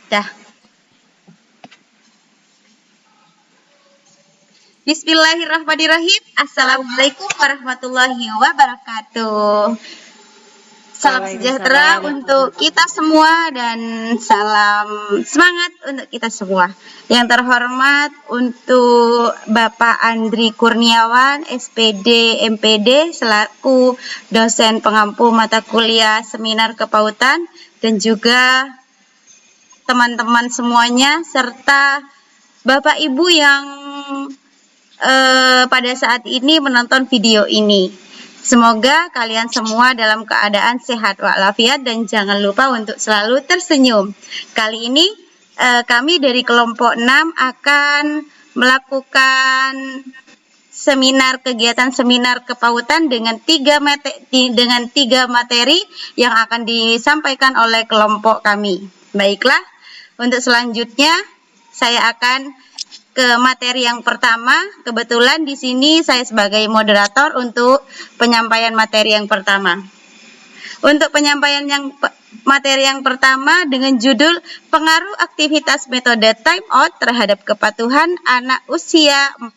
Dah. Bismillahirrahmanirrahim. Assalamualaikum warahmatullahi wabarakatuh. Salam sejahtera untuk kita semua dan salam semangat untuk kita semua. Yang terhormat untuk Bapak Andri Kurniawan, SPD MPD selaku dosen pengampu mata kuliah seminar kepautan, dan juga teman-teman semuanya serta Bapak Ibu yang pada saat ini menonton video ini. Semoga kalian semua dalam keadaan sehat walafiat dan jangan lupa untuk selalu tersenyum. Kali ini kami dari kelompok 6 akan melakukan kegiatan seminar kepautan dengan tiga materi yang akan disampaikan oleh kelompok kami. Baiklah, untuk selanjutnya saya akan ke materi yang pertama. Kebetulan di sini saya sebagai moderator untuk penyampaian materi yang pertama. Untuk penyampaian materi yang pertama dengan judul pengaruh aktivitas metode time out terhadap kepatuhan anak usia 4-5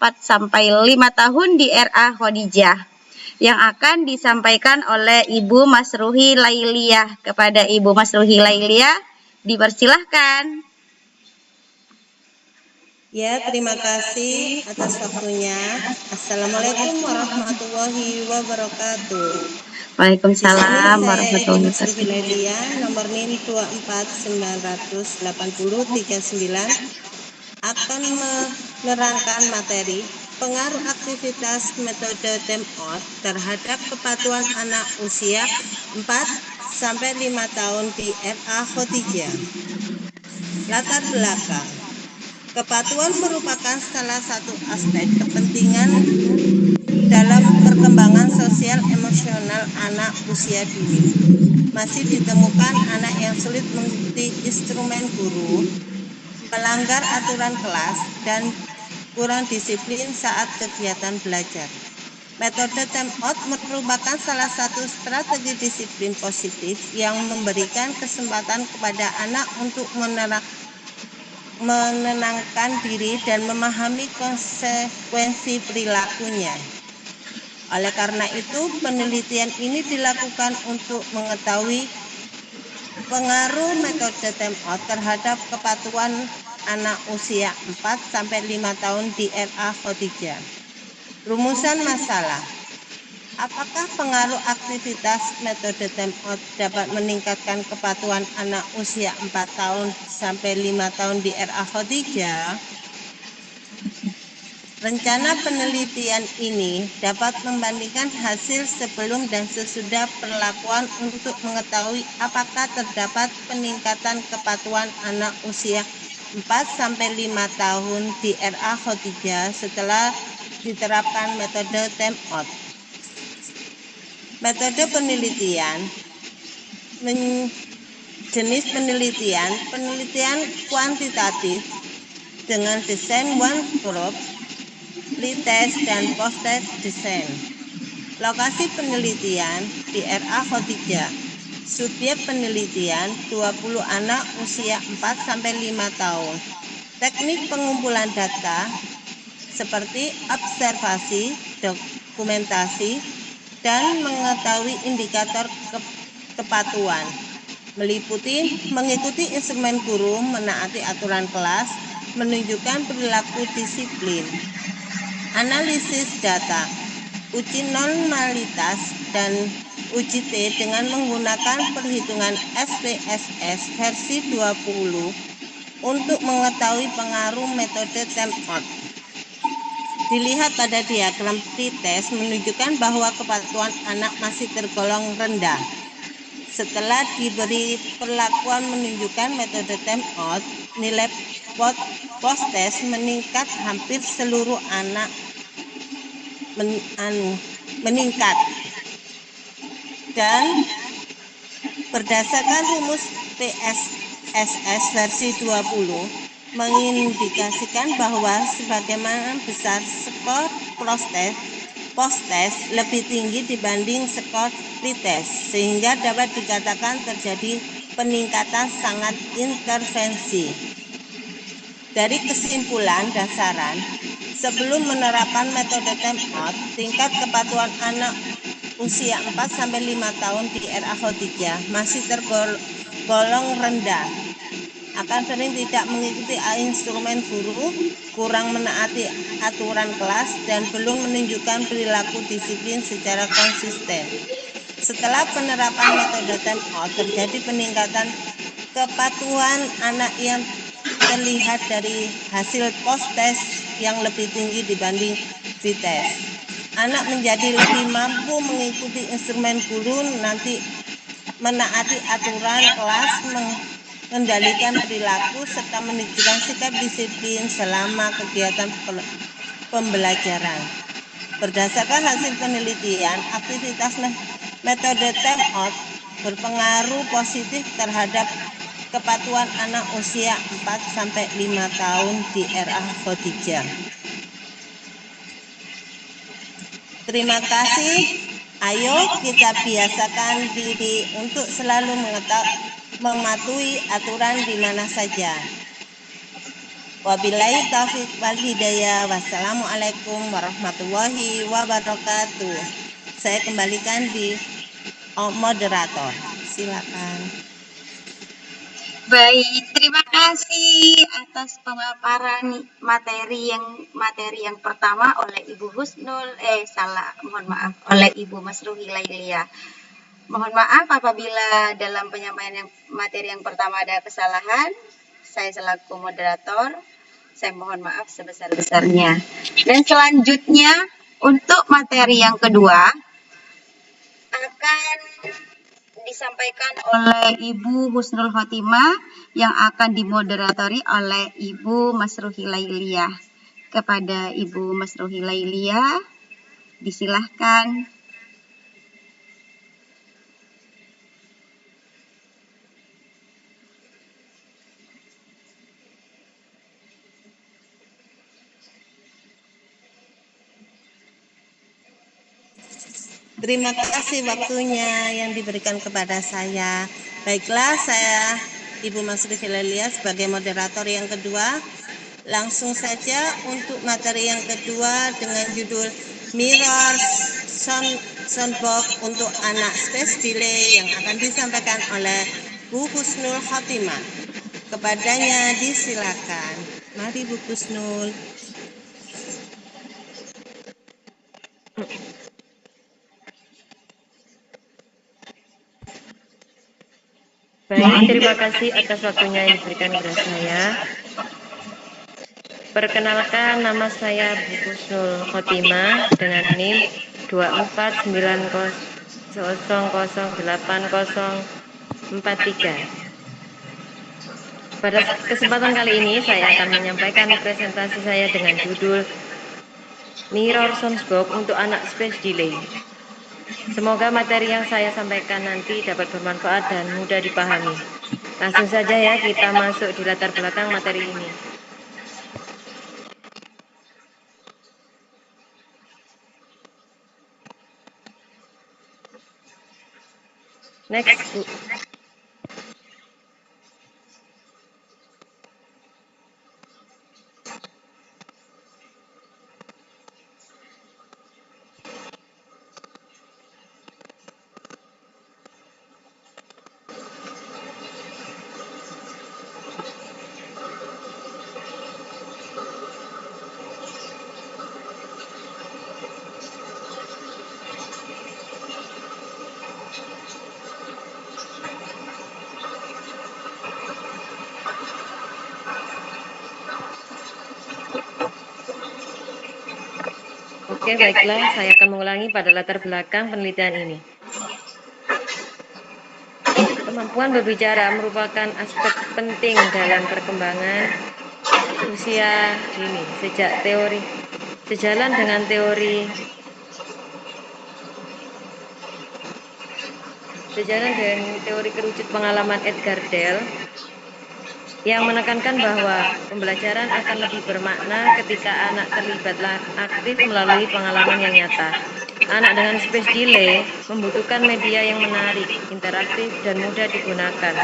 tahun di RA Khadijah, yang akan disampaikan oleh Ibu Masruhi Lailiyah. Kepada Ibu Masruhi Lailiyah, dipersilahkan. Ya, terima kasih atas waktunya. Assalamualaikum warahmatullahi wabarakatuh. Waalaikumsalam warahmatullahi wabarakatuh. wabarakatuh. Nomor NIM 2498039 akan menerangkan materi pengaruh aktivitas metode time out terhadap kepatuhan anak usia 4-5 tahun di RA Khadijah. Latar belakang. Kepatuhan merupakan salah satu aspek kepentingan dalam perkembangan sosial emosional anak usia dini. Masih ditemukan anak yang sulit mengikuti instrumen guru, melanggar aturan kelas, dan kurang disiplin saat kegiatan belajar. Metode time out merupakan salah satu strategi disiplin positif yang memberikan kesempatan kepada anak untuk menenangkan diri dan memahami konsekuensi perilakunya. Oleh karena itu, penelitian ini dilakukan untuk mengetahui pengaruh metode time out terhadap kepatuhan anak usia 4-5 tahun di RA Khadijah. Rumusan masalah. Apakah pengaruh aktivitas metode time out dapat meningkatkan kepatuhan anak usia 4-5 tahun di RA Khadijah? Rencana penelitian ini dapat membandingkan hasil sebelum dan sesudah perlakuan untuk mengetahui apakah terdapat peningkatan kepatuhan anak usia 4-5 tahun di RA Khadijah setelah diterapkan metode time out. Metode penelitian, jenis penelitian kuantitatif dengan desain one group, pretest dan post-test desain. Lokasi penelitian di RA Khadijah. Subjek penelitian 20 anak usia 4-5 tahun. Teknik pengumpulan data seperti observasi, dokumentasi, dan mengetahui indikator kepatuhan, mengikuti instrumen guru, menaati aturan kelas, menunjukkan perilaku disiplin. Analisis data, uji normalitas, dan uji T dengan menggunakan perhitungan SPSS versi 20 untuk mengetahui pengaruh metode time out. Dilihat pada diagram pretest menunjukkan bahwa kepatuhan anak masih tergolong rendah. Setelah diberi perlakuan menunjukkan metode time out, nilai post-test meningkat, hampir seluruh anak meningkat. Dan berdasarkan rumus PSSS versi 20, mengindikasikan bahwa sebagaimana besar skor post-test lebih tinggi dibanding skor pretest, sehingga dapat dikatakan terjadi peningkatan sangat intervensi. Dari kesimpulan dan saran, sebelum menerapkan metode time out, tingkat kepatuhan anak usia 4-5 tahun di era Khadijah masih tergolong rendah. Akan sering tidak mengikuti instrumen guru, kurang menaati aturan kelas, dan belum menunjukkan perilaku disiplin secara konsisten. Setelah penerapan metode time out, terjadi peningkatan kepatuhan anak yang terlihat dari hasil post-test yang lebih tinggi dibanding pretest. Anak menjadi lebih mampu mengikuti instrumen guru, nanti menaati aturan kelas, mengendalikan perilaku, serta menunjukkan sikap disiplin selama kegiatan pembelajaran. Berdasarkan hasil penelitian, aktivitas metode time out berpengaruh positif terhadap kepatuhan anak usia 4-5 tahun di era Khadijah. Terima kasih. Ayo kita biasakan diri untuk selalu mematuhi aturan di mana saja. Wabillahi taufiq wal hidayah. Wassalamualaikum warahmatullahi wabarakatuh. Saya kembalikan di moderator. Silakan. Baik, terima kasih atas pemaparan materi yang pertama oleh Ibu Husnul, oleh Ibu Masruhi Lailia. Mohon maaf apabila dalam penyampaian materi yang pertama ada kesalahan. Saya selaku moderator, saya mohon maaf sebesar-besarnya. Dan selanjutnya untuk materi yang kedua akan disampaikan oleh Ibu Husnul Khotimah yang akan dimoderatori oleh Ibu Masruhi Lailia. Kepada Ibu Masruhi Lailia, disilahkan. Terima kasih waktunya yang diberikan kepada saya. Baiklah, saya Ibu Masruhi Lailia sebagai moderator yang kedua. Langsung saja untuk materi yang kedua dengan judul Mirror Soundbox untuk anak space delay yang akan disampaikan oleh Bu Husnul Khotimah. Kepadanya disilakan. Mari Bu Husnul. Baik, terima kasih atas waktunya yang diberikan kepada saya. Perkenalkan, nama saya Bu Husnul Khotimah dengan NIM 249008043. Pada kesempatan kali ini saya akan menyampaikan presentasi saya dengan judul Mirror Soundbox untuk anak space delay. Semoga materi yang saya sampaikan nanti dapat bermanfaat dan mudah dipahami. Langsung saja ya, kita masuk di latar belakang materi ini. Next, Bu. Oke, baiklah, saya akan mengulangi pada latar belakang penelitian ini. Kemampuan berbicara merupakan aspek penting dalam perkembangan usia dini. Sejalan dengan teori kerucut pengalaman Edgar Dale yang menekankan bahwa pembelajaran akan lebih bermakna ketika anak terlibat aktif melalui pengalaman yang nyata. Anak dengan space delay membutuhkan media yang menarik, interaktif, dan mudah digunakan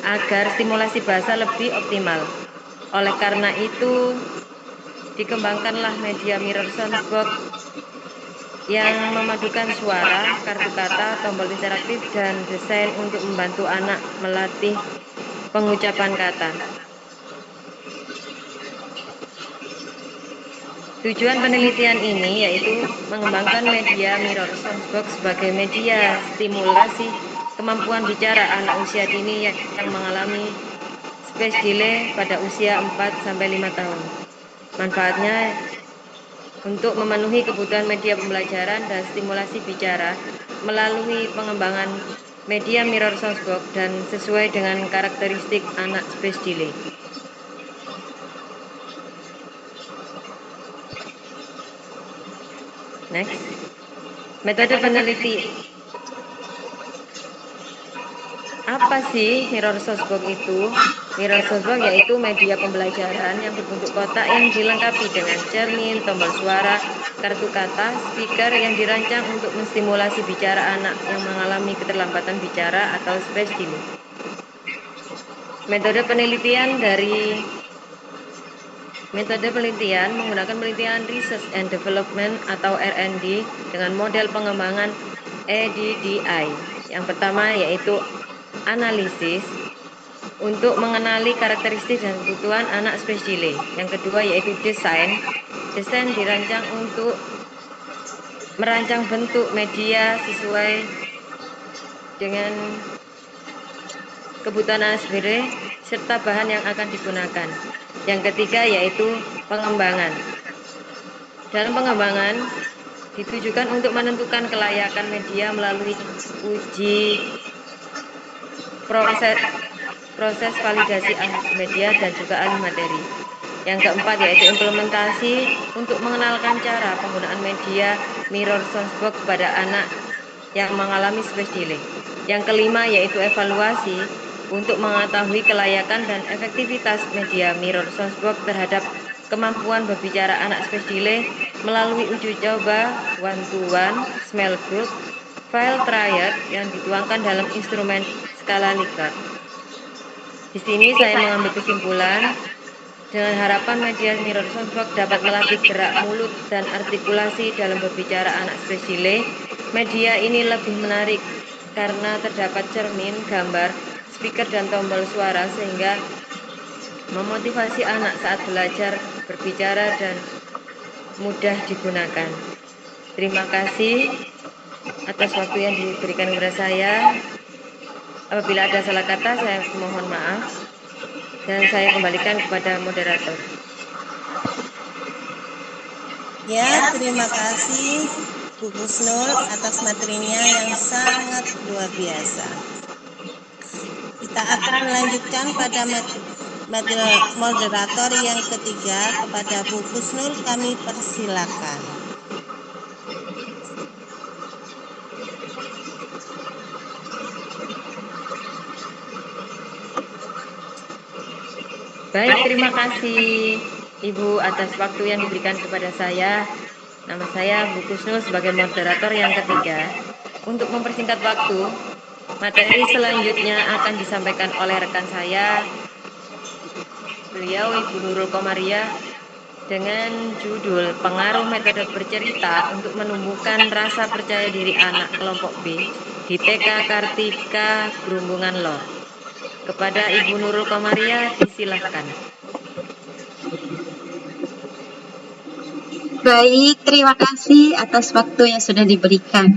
agar stimulasi bahasa lebih optimal. Oleh karena itu, dikembangkanlah media Mirror Soundbox yang memadukan suara, kartu kata, tombol interaktif, dan desain untuk membantu anak melatih pengucapan kata. Tujuan penelitian ini yaitu mengembangkan media Mirror Soundbox sebagai media stimulasi kemampuan bicara anak usia dini yang mengalami speech delay pada usia 4-5 tahun. Manfaatnya untuk memenuhi kebutuhan media pembelajaran dan stimulasi bicara melalui pengembangan media Mirror Soundbox dan sesuai dengan karakteristik anak speech delay. Next. Metode peneliti. Apa sih Mirror Soundbox itu? Mirror Soundbox yaitu media pembelajaran yang berbentuk kotak yang dilengkapi dengan cermin, tombol suara, kartu kata, speaker yang dirancang untuk menstimulasi bicara anak yang mengalami keterlambatan bicara atau speech delay. Metode penelitian menggunakan penelitian Research and Development atau R&D dengan model pengembangan EDDI. Yang pertama yaitu analisis untuk mengenali karakteristik dan kebutuhan anak speech delay. Yang kedua yaitu desain. Desain dirancang untuk merancang bentuk media sesuai dengan kebutuhan anak speech delay serta bahan yang akan digunakan. Yang ketiga yaitu pengembangan. Dalam pengembangan ditujukan untuk menentukan kelayakan media melalui uji proses validasi media dan juga ahli materi. Yang keempat yaitu implementasi untuk mengenalkan cara penggunaan media Mirror Soundbox kepada anak yang mengalami speech delay. Yang kelima yaitu evaluasi untuk mengetahui kelayakan dan efektivitas media Mirror Soundbox terhadap kemampuan berbicara anak speech delay melalui uji coba one-to-one, small group, file triad yang dituangkan dalam instrumen skala Likert. Di sini saya mengambil kesimpulan dengan harapan media Mirror Soundbox dapat melatih gerak mulut dan artikulasi dalam berbicara anak speech delay. Media ini lebih menarik karena terdapat cermin, gambar, speaker dan tombol suara sehingga memotivasi anak saat belajar berbicara dan mudah digunakan. Terima kasih atas waktu yang diberikan kepada saya. Apabila ada salah kata, saya mohon maaf dan saya kembalikan kepada moderator. Ya, terima kasih Bu Kusnul atas materinya yang sangat luar biasa. Kita akan melanjutkan pada moderator yang ketiga. Kepada Bu Kusnul kami persilakan. Baik, terima kasih Ibu atas waktu yang diberikan kepada saya. Nama saya Bu Kusnul sebagai moderator yang ketiga. Untuk mempersingkat waktu, materi selanjutnya akan disampaikan oleh rekan saya, beliau Ibu Nurul Komariah, dengan judul Pengaruh Metode Bercerita untuk Menumbuhkan Rasa Percaya Diri Anak Kelompok B di TK Kartika Grumbungan Lor. Kepada Ibu Nurul Komariah, disilahkan. Baik, terima kasih atas waktu yang sudah diberikan.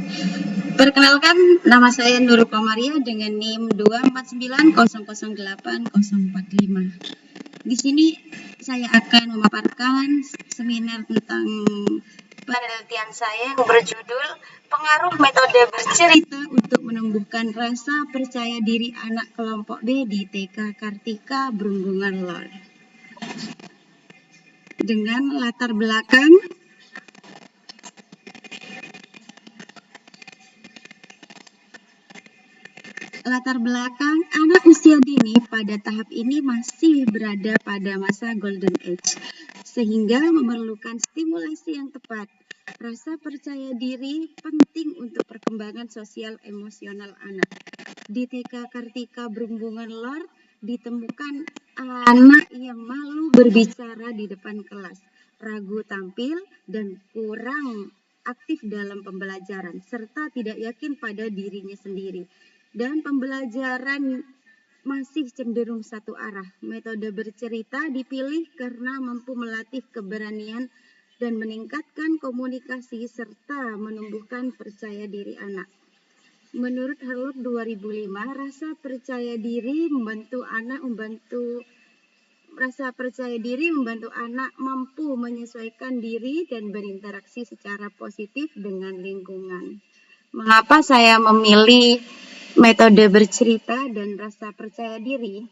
Perkenalkan, nama saya Nurul Komariah dengan NIM 249008045. Di sini saya akan memaparkan seminar tentang penelitian saya yang berjudul Pengaruh Metode Bercerita untuk Menumbuhkan Rasa Percaya Diri Anak Kelompok B di TK Kartika Grumbungan Lor. Dengan latar belakang anak usia dini pada tahap ini masih berada pada masa golden age, sehingga memerlukan stimulasi yang tepat. Rasa percaya diri penting untuk perkembangan sosial emosional anak. Di TK Kartika Grumbungan Lor, ditemukan anak yang malu berbicara di depan kelas, ragu tampil, dan kurang aktif dalam pembelajaran, serta tidak yakin pada dirinya sendiri. Dan pembelajaran masih cenderung satu arah. Metode bercerita dipilih karena mampu melatih keberanian dan meningkatkan komunikasi serta menumbuhkan percaya diri anak. Menurut Harlow 2005, rasa percaya diri membantu anak mampu menyesuaikan diri dan berinteraksi secara positif dengan lingkungan. Mengapa saya memilih metode bercerita dan rasa percaya diri?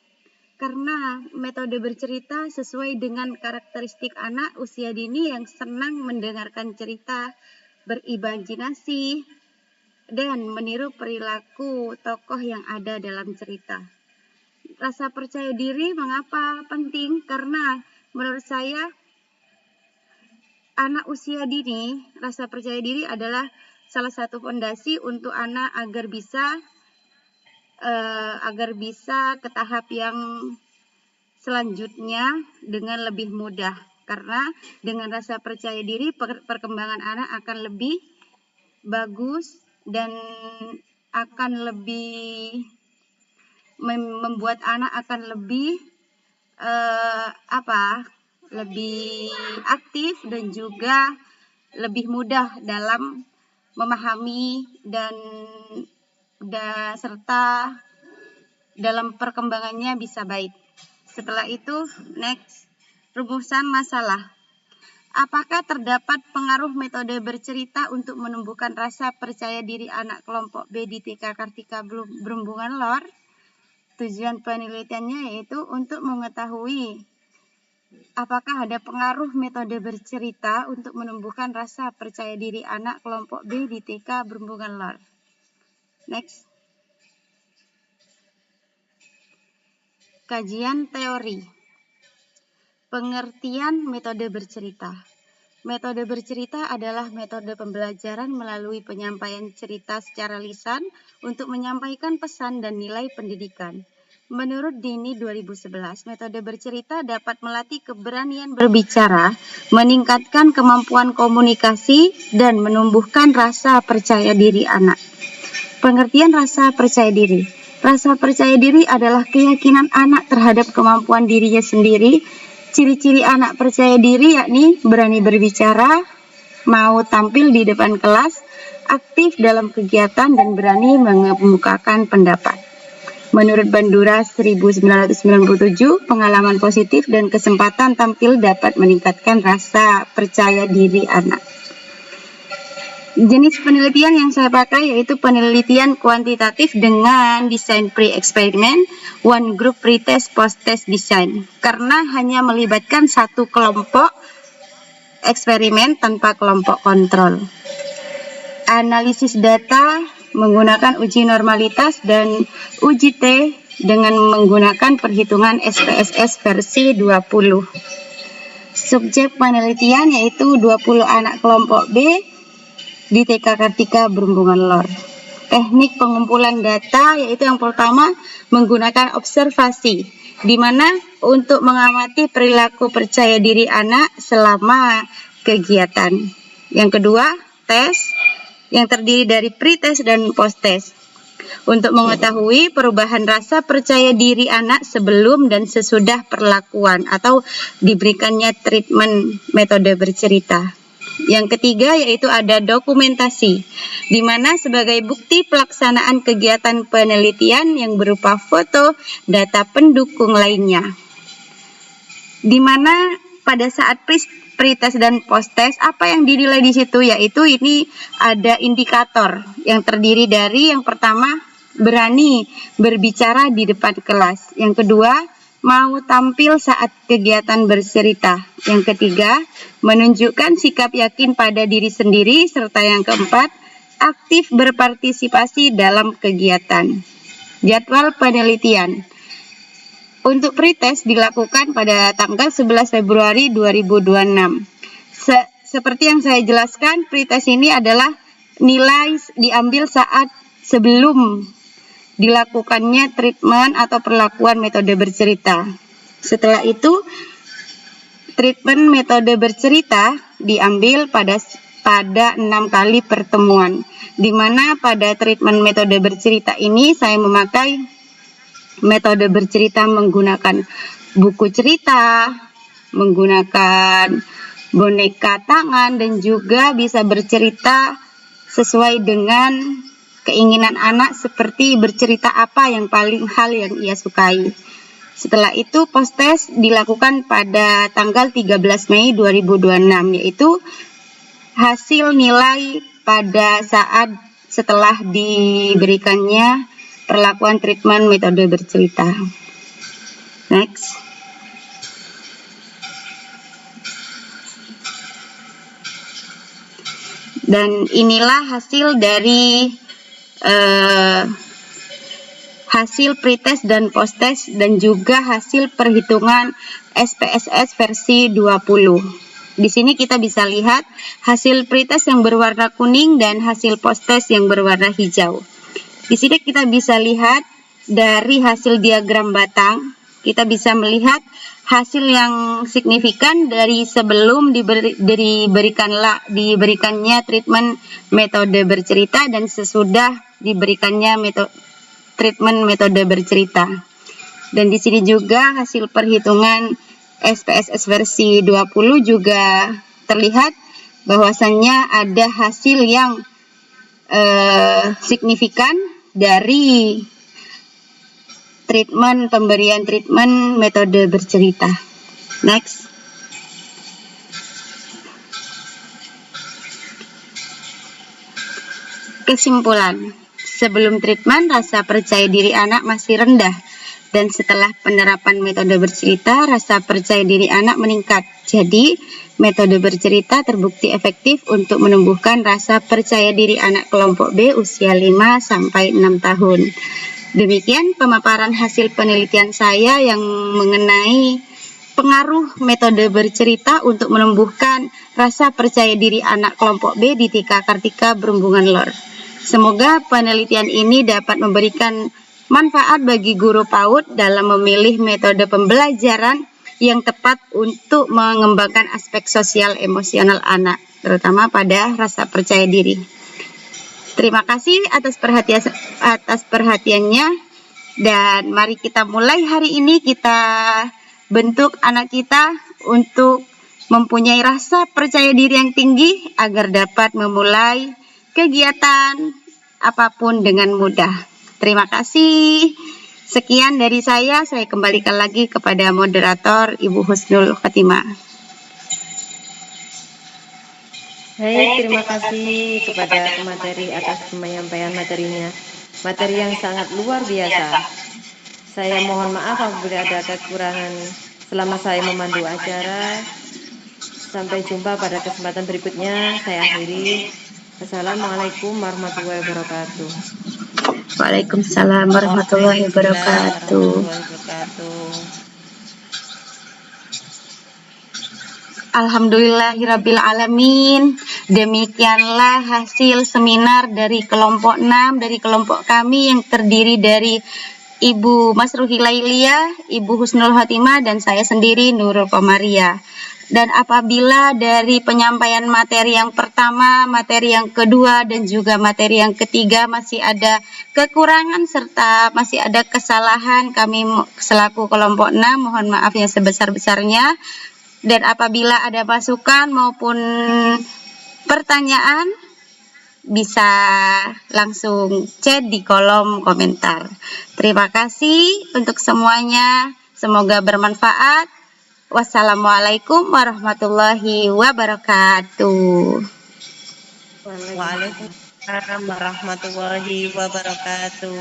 Karena metode bercerita sesuai dengan karakteristik anak usia dini yang senang mendengarkan cerita, berimajinasi, dan meniru perilaku tokoh yang ada dalam cerita. Rasa percaya diri mengapa penting? Karena menurut saya anak usia dini, rasa percaya diri adalah salah satu fondasi untuk anak agar bisa ke tahap yang selanjutnya dengan lebih mudah. Karena dengan rasa percaya diri perkembangan anak akan lebih bagus dan akan lebih membuat anak akan lebih lebih aktif dan juga lebih mudah dalam memahami dan serta dalam perkembangannya bisa baik. Setelah itu, next, rumusan masalah. Apakah terdapat pengaruh metode bercerita untuk menumbuhkan rasa percaya diri anak kelompok B di TK Kartika Berumbungan Lor? Tujuan penelitiannya yaitu untuk mengetahui apakah ada pengaruh metode bercerita untuk menumbuhkan rasa percaya diri anak kelompok B di TK Berumbungan Lor. Next. Kajian teori. Pengertian metode bercerita. Metode bercerita adalah metode pembelajaran melalui penyampaian cerita secara lisan untuk menyampaikan pesan dan nilai pendidikan. Menurut Dini 2011, metode bercerita dapat melatih keberanian berbicara, meningkatkan kemampuan komunikasi, dan menumbuhkan rasa percaya diri anak. Pengertian rasa percaya diri. Rasa percaya diri adalah keyakinan anak terhadap kemampuan dirinya sendiri. Ciri-ciri anak percaya diri yakni berani berbicara, mau tampil di depan kelas, aktif dalam kegiatan, dan berani mengemukakan pendapat. Menurut Bandura 1997, pengalaman positif dan kesempatan tampil dapat meningkatkan rasa percaya diri anak. Jenis penelitian yang saya pakai yaitu penelitian kuantitatif dengan desain pre-eksperimen, one group pretest post-test design. Karena hanya melibatkan satu kelompok eksperimen tanpa kelompok kontrol. Analisis data menggunakan uji normalitas dan uji T dengan menggunakan perhitungan SPSS versi 20. Subjek penelitian yaitu 20 anak kelompok B di TK Kartika Berumbungan Lor. Teknik pengumpulan data yaitu yang pertama menggunakan observasi, di mana untuk mengamati perilaku percaya diri anak selama kegiatan. Yang kedua, tes yang terdiri dari pre-test dan post-test untuk mengetahui perubahan rasa percaya diri anak sebelum dan sesudah perlakuan atau diberikannya treatment metode bercerita. Yang ketiga yaitu ada dokumentasi, di mana sebagai bukti pelaksanaan kegiatan penelitian yang berupa foto, data pendukung lainnya. Di mana pada saat pre-test dan post-test apa yang dinilai di situ yaitu ini ada indikator yang terdiri dari yang pertama berani berbicara di depan kelas, yang kedua mau tampil saat kegiatan bercerita. Yang ketiga, menunjukkan sikap yakin pada diri sendiri. Serta yang keempat, aktif berpartisipasi dalam kegiatan. Jadwal penelitian. Untuk pretest dilakukan pada tanggal 11 Februari 2026. Seperti yang saya jelaskan, pretest ini adalah nilai diambil saat sebelum dilakukannya treatment atau perlakuan metode bercerita. Setelah itu, treatment metode bercerita diambil pada 6 kali pertemuan, di mana pada treatment metode bercerita ini saya memakai metode bercerita menggunakan buku cerita, menggunakan boneka tangan, dan juga bisa bercerita sesuai dengan keinginan anak, seperti bercerita apa yang paling hal yang ia sukai. Setelah itu post-test dilakukan pada tanggal 13 Mei 2026, yaitu hasil nilai pada saat setelah diberikannya perlakuan treatment metode bercerita. Next. Dan inilah hasil dari hasil pretest dan posttest, dan juga hasil perhitungan SPSS versi 20. Di sini kita bisa lihat hasil pretest yang berwarna kuning dan hasil posttest yang berwarna hijau. Di sini kita bisa lihat dari hasil diagram batang, kita bisa melihat hasil yang signifikan dari sebelum diberikannya treatment metode bercerita dan sesudah diberikannya treatment metode bercerita. Dan di sini juga hasil perhitungan SPSS versi 20 juga terlihat bahwasannya ada hasil yang signifikan dari pemberian treatment metode bercerita. Next. Kesimpulan, sebelum treatment rasa percaya diri anak masih rendah, dan setelah penerapan metode bercerita rasa percaya diri anak meningkat. Jadi, metode bercerita terbukti efektif untuk menumbuhkan rasa percaya diri anak kelompok B usia 5-6 tahun. Demikian pemaparan hasil penelitian saya yang mengenai pengaruh metode bercerita untuk menumbuhkan rasa percaya diri anak kelompok B di TK Kartika Berumbungan Lor. Semoga penelitian ini dapat memberikan manfaat bagi guru PAUD dalam memilih metode pembelajaran yang tepat untuk mengembangkan aspek sosial emosional anak, terutama pada rasa percaya diri. Terima kasih atas perhatiannya, dan mari kita mulai hari ini, kita bentuk anak kita untuk mempunyai rasa percaya diri yang tinggi agar dapat memulai kegiatan apapun dengan mudah. Terima kasih. Sekian dari saya kembalikan lagi kepada moderator Ibu Husnul Khotimah. Baik, terima kasih kepada pemateri atas penyampaian materinya. Materi yang sangat luar biasa. Saya mohon maaf apabila ada kekurangan selama saya memandu acara. Sampai jumpa pada kesempatan berikutnya. Saya akhiri. Assalamualaikum warahmatullahi wabarakatuh. Waalaikumsalam warahmatullahi wabarakatuh. Alhamdulillahirabbil alamin. Demikianlah hasil seminar dari kelompok 6 dari kelompok kami yang terdiri dari Ibu Masruhi Lailia, Ibu Husnul Khotimah, dan saya sendiri Nurul Komaria. Dan apabila dari penyampaian materi yang pertama, materi yang kedua, dan juga materi yang ketiga masih ada kekurangan serta masih ada kesalahan, kami selaku kelompok 6 mohon maaf yang sebesar-besarnya. Dan apabila ada masukan maupun pertanyaan, bisa langsung chat di kolom komentar. Terima kasih untuk semuanya. Semoga bermanfaat. Wassalamualaikum warahmatullahi wabarakatuh. Waalaikumsalam warahmatullahi wabarakatuh.